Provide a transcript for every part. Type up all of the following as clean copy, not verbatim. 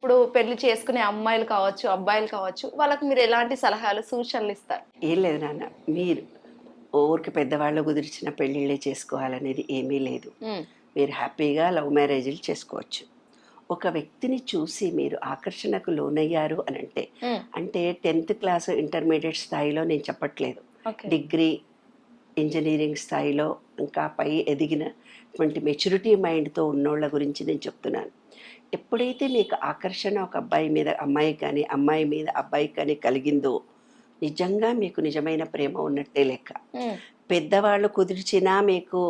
ఇప్పుడు పెళ్లి చేసుకునే అమ్మాయిలు కావచ్చు, అబ్బాయిలు కావచ్చు, వాళ్ళకి మీరు ఎలాంటి సలహాలు, సూచనలు ఇస్తారు? ఏం లేదు నాన్న, మీరు ఊరికి పెద్దవాళ్ళు కుదిర్చిన పెళ్ళిళ్ళే చేసుకోవాలనేది ఏమీ లేదు. హ్మ్. మీరు హ్యాపీగా లవ్ మ్యారేజ్లు చేసుకోవచ్చు. ఒక వ్యక్తిని చూసి మీరు ఆకర్షణకు లోనయ్యారు అని అంటే, హ్మ్. అంటే 10th క్లాస్ ఇంటర్మీడియట్ స్థాయిలో నేను చెప్పట్లేదు. ఓకే. డిగ్రీ, ఇంజనీరింగ్ స్థాయిలో ఇంకా పై ఎదిగినటువంటి మెచ్యూరిటీ మైండ్తో ఉన్నోళ్ళ గురించి నేను చెప్తున్నాను. ఎప్పుడైతే మీకు ఆకర్షణ ఒక అబ్బాయి మీద అమ్మాయి కానీ, అమ్మాయి మీద అబ్బాయి కానీ కలిగిందో, నిజంగా మీకు నిజమైన ప్రేమ ఉన్నట్టే లెక్క. హ్మ్. పెద్దవాళ్ళు కుదిర్చినా మీకు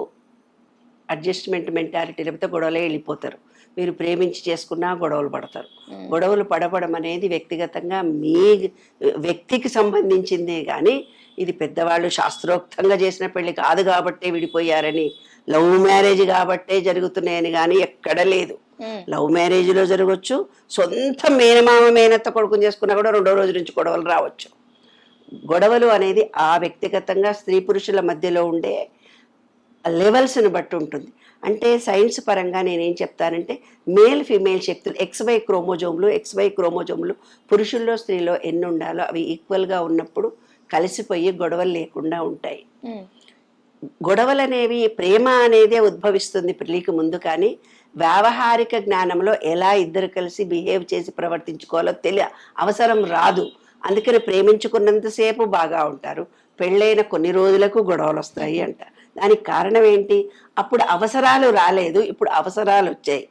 అడ్జస్ట్మెంట్ మెంటాలిటీ లేకపోతే గొడవలే వెళ్ళిపోతారు. మీరు ప్రేమించి చేసుకున్నా గొడవలు పడతారు. హ్మ్. గొడవలు పడపడం అనేది వ్యక్తిగతంగా మీ వ్యక్తికి సంబంధించిందే కానీ ఇది పెద్దవాళ్ళు శాస్త్రోక్తంగా చేసిన పెళ్లి కాదు కాబట్టే విడిపోయారని, లవ్ మ్యారేజ్ కాబట్టే జరుగుతున్నాయని కానీ ఎక్కడ లేదు. హ్మ్. లవ్ మ్యారేజ్లో జరగవచ్చు, సొంత మేనమామ మేనత్త కొడుకుని చేసుకున్నా కూడా రెండో రోజు నుంచి గొడవలు రావచ్చు. గొడవలు అనేది ఆ వ్యక్తిగతంగా స్త్రీ పురుషుల మధ్యలో ఉండే లెవెల్స్ని బట్టి ఉంటుంది. అంటే సైన్స్ పరంగా నేనేం చెప్తానంటే, మేల్ ఫీమేల్ శక్తులు ఎక్స్వై క్రోమోజోములు పురుషుల్లో స్త్రీలో ఎన్ని ఉండాలో అవి ఈక్వల్గా ఉన్నప్పుడు కలిసిపోయి గొడవలు లేకుండా ఉంటాయి. హ్మ్. గొడవలు అనేవి ప్రేమ అనేదే ఉద్భవిస్తుంది పెళ్ళికి ముందు, కానీ వ్యావహారిక జ్ఞానంలో ఎలా ఇద్దరు కలిసి బిహేవ్ చేసి ప్రవర్తించుకోవాలో అవసరం రాదు. అందుకని ప్రేమించుకున్నంతసేపు బాగా ఉంటారు, పెళ్ళైన కొన్ని రోజులకు గొడవలు వస్తాయి అంట. దానికి కారణం ఏంటి? అప్పుడు అవసరాలు రాలేదు, ఇప్పుడు అవసరాలు వచ్చాయి.